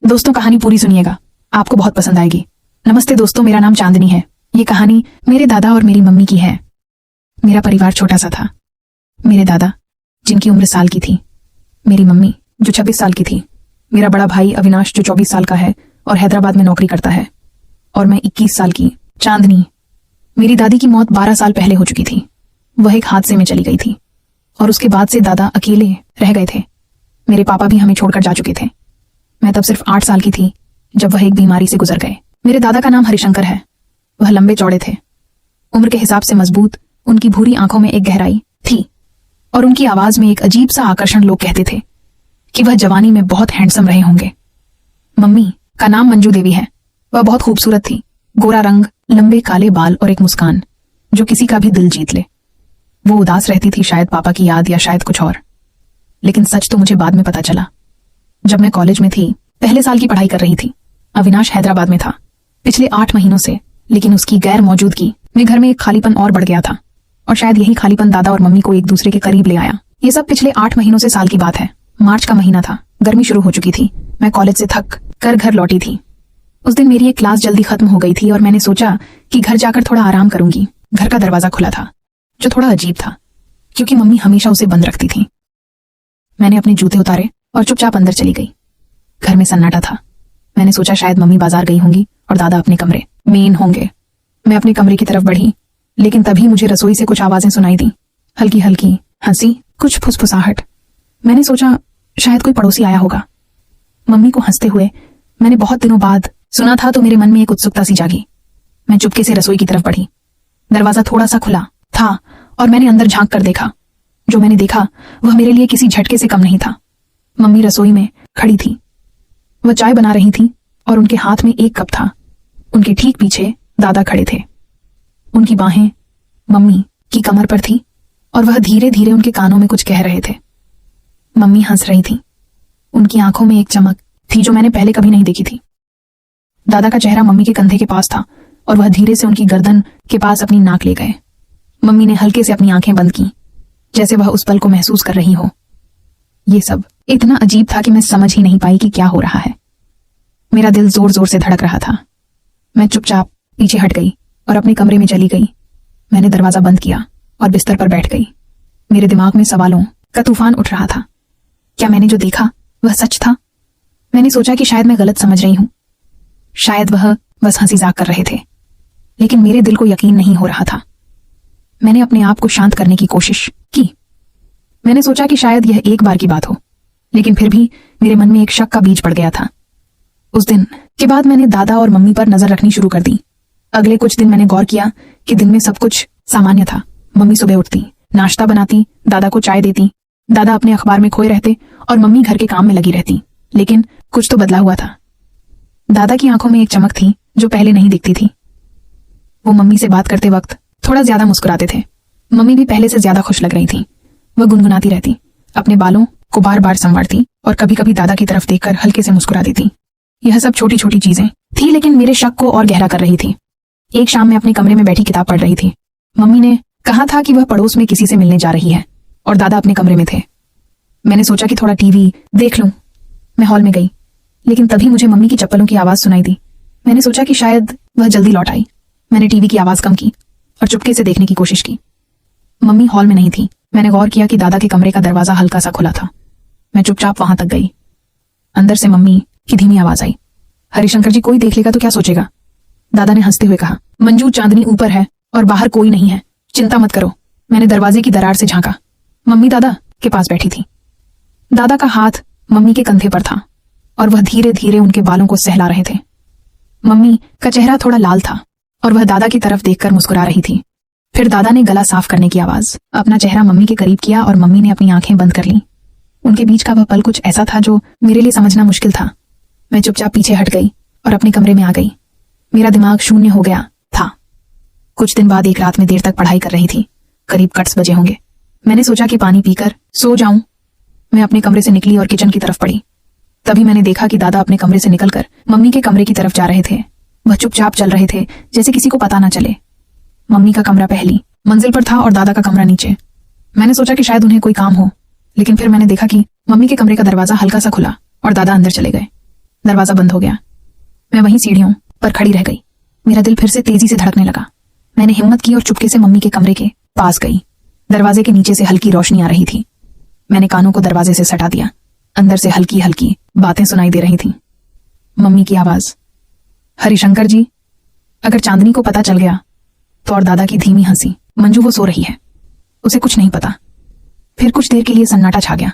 दोस्तों, कहानी पूरी सुनिएगा, आपको बहुत पसंद आएगी। नमस्ते दोस्तों, मेरा नाम चांदनी है। ये कहानी मेरे दादा और मेरी मम्मी की है। मेरा परिवार छोटा सा था। मेरे दादा, जिनकी उम्र साल की थी, मेरी मम्मी जो 26 साल की थी, मेरा बड़ा भाई अविनाश जो 24 साल का है और हैदराबाद में नौकरी करता है, और मैं 21 साल की चांदनी। मेरी दादी की मौत 12 साल पहले हो चुकी थी। वह एक हादसे में चली गई थी और उसके बाद से दादा अकेले रह गए थे। मेरे पापा भी हमें छोड़कर जा चुके थे। मैं तब सिर्फ 8 साल की थी जब वह एक बीमारी से गुजर गए। मेरे दादा का नाम हरिशंकर है। वह लंबे चौड़े थे, उम्र के हिसाब से मजबूत। उनकी भूरी आंखों में एक गहराई थी और उनकी आवाज में एक अजीब सा आकर्षण। लोग कहते थे कि वह जवानी में बहुत हैंडसम रहे होंगे। मम्मी का नाम मंजू देवी है। वह बहुत खूबसूरत थी। गोरा रंग, लंबे काले बाल और एक मुस्कान जो किसी का भी दिल जीत ले। वो उदास रहती थी, शायद पापा की याद या शायद कुछ और। लेकिन सच तो मुझे बाद में पता चला, जब मैं कॉलेज में थी, पहले साल की पढ़ाई कर रही थी। अविनाश हैदराबाद में था पिछले 8 महीनों से, लेकिन उसकी गैर मौजूदगी में घर में एक खालीपन और बढ़ गया था, और शायद यही खालीपन दादा और मम्मी को एक दूसरे के करीब ले आया। ये सब पिछले 8 महीनों से साल की बात है। मार्च का महीना था, गर्मी शुरू हो चुकी थी। मैं कॉलेज से थक कर घर लौटी थी। उस दिन मेरी एक क्लास जल्दी खत्म हो गई थी और मैंने सोचा कि घर जाकर थोड़ा आराम करूंगी। घर का दरवाजा खुला था, जो थोड़ा अजीब था क्योंकि मम्मी हमेशा उसे बंद रखती थी। मैंने अपने जूते उतारे और चुपचाप अंदर चली गई। घर में सन्नाटा था। मैंने सोचा शायद मम्मी बाजार गई होंगी और दादा अपने कमरे में होंगे। मैं अपने कमरे की तरफ बढ़ी, लेकिन तभी मुझे रसोई से कुछ आवाजें सुनाई दी। हल्की हल्की हंसी, कुछ फुसफुसाहट। मैंने सोचा शायद कोई पड़ोसी आया होगा। मम्मी को हंसते हुए मैंने बहुत दिनों बाद सुना था, तो मेरे मन में एक उत्सुकता सी जागी। मैं चुपके से रसोई की तरफ बढ़ी। दरवाजा थोड़ा सा खुला था और मैंने अंदर झांक कर देखा। जो मैंने देखा वह मेरे लिए किसी झटके से कम नहीं था। मम्मी रसोई में खड़ी थी। वह चाय बना रही थी और उनके हाथ में एक कप था। उनके ठीक पीछे दादा खड़े थे। उनकी बाहें मम्मी की कमर पर थी और वह धीरे धीरे उनके कानों में कुछ कह रहे थे। मम्मी हंस रही थी। उनकी आंखों में एक चमक थी जो मैंने पहले कभी नहीं देखी थी। दादा का चेहरा मम्मी के कंधे के पास था और वह धीरे से उनकी गर्दन के पास अपनी नाक ले गए। मम्मी ने हल्के से अपनी आंखें बंद की, जैसे वह उस पल को महसूस कर रही हो। ये सब इतना अजीब था कि मैं समझ ही नहीं पाई कि क्या हो रहा है। मेरा दिल जोर जोर से धड़क रहा था। मैं चुपचाप पीछे हट गई और अपने कमरे में चली गई। मैंने दरवाजा बंद किया और बिस्तर पर बैठ गई। मेरे दिमाग में सवालों का तूफान उठ रहा था। क्या मैंने जो देखा वह सच था? मैंने सोचा कि शायद मैं गलत समझ रही हूं। शायद वह बस हंसी मजाक कर रहे थे, लेकिन मेरे दिल को यकीन नहीं हो रहा था। मैंने अपने आप को शांत करने की कोशिश की। मैंने सोचा कि शायद यह एक बार की बात हो, लेकिन फिर भी मेरे मन में एक शक का बीज पड़ गया था। उस दिन के बाद मैंने दादा और मम्मी पर नजर रखनी शुरू कर दी। अगले कुछ दिन मैंने गौर किया कि दिन में सब कुछ सामान्य था। मम्मी सुबह उठती, नाश्ता बनाती, दादा को चाय देती, दादा अपने अखबार में खोए रहते और मम्मी घर के काम में लगी रहती। लेकिन कुछ तो बदला हुआ था। दादा की आंखों में एक चमक थी जो पहले नहीं दिखती थी। वो मम्मी से बात करते वक्त थोड़ा ज्यादा मुस्कुराते थे। मम्मी भी पहले से ज्यादा खुश लग रही थी। वह गुनगुनाती रहती, अपने बालों को बार बार संवारती और कभी कभी दादा की तरफ देखकर हल्के से मुस्कुरा देती। यह सब छोटी छोटी चीजें थी, लेकिन मेरे शक को और गहरा कर रही थी। एक शाम मैं अपने कमरे में बैठी किताब पढ़ रही थी। मम्मी ने कहा था कि वह पड़ोस में किसी से मिलने जा रही है और दादा अपने कमरे में थे। मैंने सोचा कि थोड़ा टीवी देख लूं। मैं हॉल में गई, लेकिन तभी मुझे मम्मी की चप्पलों की आवाज सुनाई दी। मैंने सोचा कि शायद वह जल्दी लौट आई। मैंने टीवी की आवाज कम की और चुपके से देखने की कोशिश की। मम्मी हॉल में नहीं थी। मैंने गौर किया कि दादा के कमरे का दरवाजा हल्का सा खुला था। मैं चुपचाप वहां तक गई। अंदर से मम्मी की धीमी आवाज आई, हरिशंकर जी, कोई देख लेगा तो क्या सोचेगा? दादा ने हंसते हुए कहा, मंजू, चांदनी ऊपर है और बाहर कोई नहीं है, चिंता मत करो। मैंने दरवाजे की दरार से झांका। मम्मी दादा के पास बैठी थी। दादा का हाथ मम्मी के कंधे पर था और वह धीरे धीरे उनके बालों को सहला रहे थे। मम्मी का चेहरा थोड़ा लाल था और वह दादा की तरफ देखकर मुस्कुरा रही थी। फिर दादा ने गला साफ करने की आवाज अपना चेहरा मम्मी के करीब किया और मम्मी ने अपनी आंखें बंद कर लीं। उनके बीच का वह पल कुछ ऐसा था जो मेरे लिए समझना मुश्किल था। मैं चुपचाप पीछे हट गई और अपने कमरे में आ गई। मेरा दिमाग शून्य हो गया था। कुछ दिन बाद एक रात में देर तक पढ़ाई कर रही थी। करीब 10 बजे होंगे। मैंने सोचा कि पानी पीकर सो जाऊं। मैं अपने कमरे से निकली और किचन की तरफ बढ़ी। तभी मैंने देखा कि दादा अपने कमरे से निकलकर मम्मी के कमरे की तरफ जा रहे थे। वह चुपचाप चल रहे थे, जैसे किसी को पता ना चले। मम्मी का कमरा पहली मंजिल पर था और दादा का कमरा नीचे। मैंने सोचा कि शायद उन्हें कोई काम हो, लेकिन फिर मैंने देखा कि मम्मी के कमरे का दरवाजा हल्का सा खुला और दादा अंदर चले गए। दरवाजा बंद हो गया। मैं वहीं सीढ़ियों पर खड़ी रह गई। मेरा दिल फिर से तेजी से धड़कने लगा। मैंने हिम्मत की और चुपके से मम्मी के कमरे के पास गई। दरवाजे के नीचे से हल्की रोशनी आ रही थी। मैंने कानों को दरवाजे से सटा दिया। अंदर से हल्की हल्की बातें सुनाई दे रही थीं। मम्मी की आवाज, हरिशंकर जी, अगर चांदनी को पता चल गया तो। और दादा की धीमी हंसी, मंजू वो सो रही है, उसे कुछ नहीं पता। फिर कुछ देर के लिए सन्नाटा छा गया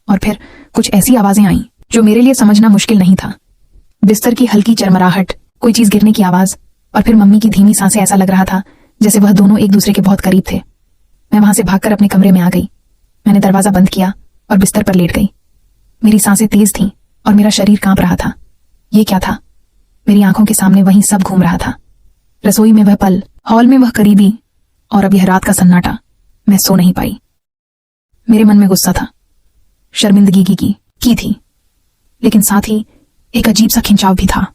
और फिर कुछ ऐसी आवाजें आईं जो मेरे लिए समझना मुश्किल नहीं था। बिस्तर की हल्की चरमराहट, कोई चीज गिरने की आवाज और फिर मम्मी की धीमी सांसें। ऐसा लग रहा था जैसे वह दोनों एक दूसरे के बहुत करीब थे। मैं वहां से भागकर अपने कमरे में आ गई। मैंने दरवाजा बंद किया और बिस्तर पर लेट गई। मेरी सांसें तेज थीं और मेरा शरीर कांप रहा था। ये क्या था? मेरी आंखों के सामने वहीं सब घूम रहा था। रसोई में वह पल, हॉल में वह करीबी, और अब यह रात का सन्नाटा। मैं सो नहीं पाई। मेरे मन में गुस्सा था, शर्मिंदगी की थी, लेकिन साथ ही एक अजीब सा खिंचाव भी था।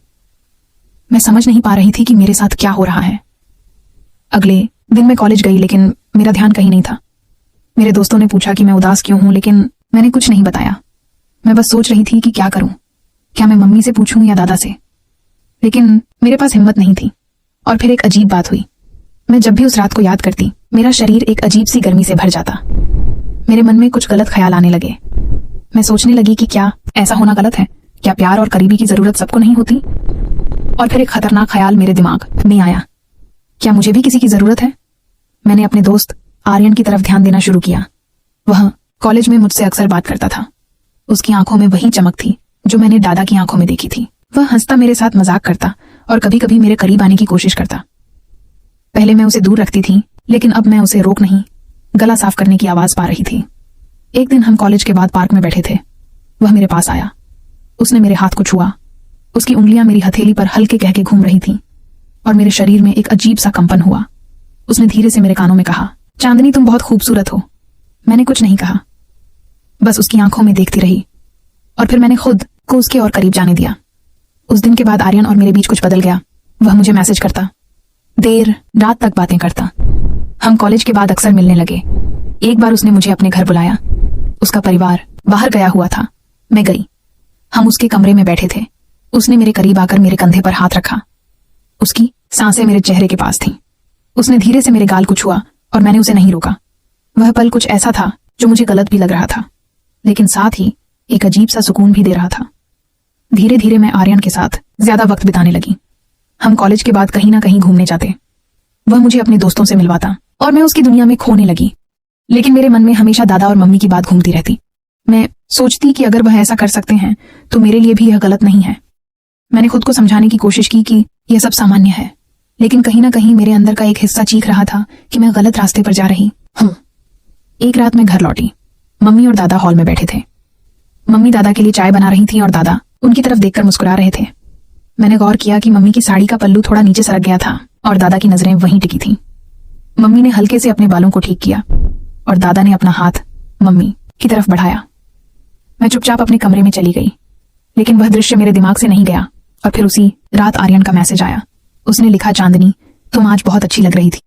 मैं समझ नहीं पा रही थी कि मेरे साथ क्या हो रहा है। अगले दिन मैं कॉलेज गई, लेकिन मेरा ध्यान कहीं नहीं था। मेरे दोस्तों ने पूछा कि मैं उदास क्यों हूं, लेकिन मैंने कुछ नहीं बताया। मैं बस सोच रही थी कि क्या करूं। क्या मैं मम्मी से पूछूं या दादा से? लेकिन मेरे पास हिम्मत नहीं थी। और फिर एक अजीब बात हुई। मैं जब भी उस रात को याद करती, मेरा शरीर एक अजीब सी गर्मी से भर जाता। मेरे मन में कुछ गलत ख्याल आने लगे। मैं सोचने लगी कि क्या ऐसा होना गलत है? क्या प्यार और करीबी की जरूरत सबको नहीं होती? और फिर एक खतरनाक ख्याल मेरे दिमाग में आया, क्या मुझे भी किसी की जरूरत है? मैंने अपने दोस्त आर्यन की तरफ ध्यान देना शुरू किया। वह कॉलेज में मुझसे अक्सर बात करता था। उसकी आंखों में वही चमक थी जो मैंने दादा की आंखों में देखी थी। वह हंसता, मेरे साथ मजाक करता और कभी कभी मेरे करीब आने की कोशिश करता। पहले मैं उसे दूर रखती थी, लेकिन अब मैं उसे रोक नहीं, गला साफ करने की आवाज पा रही थी। एक दिन हम कॉलेज के बाद पार्क में बैठे थे। वह मेरे पास आया। उसने मेरे हाथ को छुआ। उसकी उंगलियां मेरी हथेली पर हल्के कह के घूम रही थीं और मेरे शरीर में एक अजीब सा कंपन हुआ। उसने धीरे से मेरे कानों में कहा, चांदनी, तुम बहुत खूबसूरत हो। मैंने कुछ नहीं कहा, बस उसकी आंखों में देखती रही और फिर मैंने खुद को उसके और करीब जाने दिया। उस दिन के बाद आर्यन और मेरे बीच कुछ बदल गया। वह मुझे मैसेज करता, देर रात तक बातें करता। हम कॉलेज के बाद अक्सर मिलने लगे। एक बार उसने मुझे अपने घर बुलाया। उसका परिवार बाहर गया हुआ था। मैं गई। हम उसके कमरे में बैठे थे। उसने मेरे करीब आकर मेरे कंधे पर हाथ रखा। उसकी सांसें मेरे चेहरे के पास थीं। उसने धीरे से मेरे गाल को छुआ और मैंने उसे नहीं रोका। वह पल कुछ ऐसा था जो मुझे गलत भी लग रहा था, लेकिन साथ ही एक अजीब सा सुकून भी दे रहा था। धीरे धीरे मैं आर्यन के साथ ज्यादा वक्त बिताने लगी। हम कॉलेज के बाद कहीं ना कहीं घूमने जाते। वह मुझे अपने दोस्तों से मिलवाता और मैं उसकी दुनिया में खोने लगी। लेकिन मेरे मन में हमेशा दादा और मम्मी की बात घूमती रहती। मैं सोचती कि अगर वह ऐसा कर सकते हैं तो मेरे लिए भी यह गलत नहीं है। मैंने खुद को समझाने की कोशिश की कि यह सब सामान्य है, लेकिन कहीं ना कहीं मेरे अंदर का एक हिस्सा चीख रहा था कि मैं गलत रास्ते पर जा रही हूं। एक रात मैं घर लौटी। मम्मी और दादा हॉल में बैठे थे। मम्मी दादा के लिए चाय बना रही थी और दादा उनकी तरफ देखकर मुस्कुरा रहे थे। मैंने गौर किया कि मम्मी की साड़ी का पल्लू थोड़ा नीचे सरक गया था और दादा की नजरें वहीं टिकी थीं। मम्मी ने हल्के से अपने बालों को ठीक किया और दादा ने अपना हाथ मम्मी की तरफ बढ़ाया। मैं चुपचाप अपने कमरे में चली गई, लेकिन वह दृश्य मेरे दिमाग से नहीं गया। और फिर उसी रात आर्यन का मैसेज आया। उसने लिखा, चांदनी, तुम आज बहुत अच्छी लग रही थी।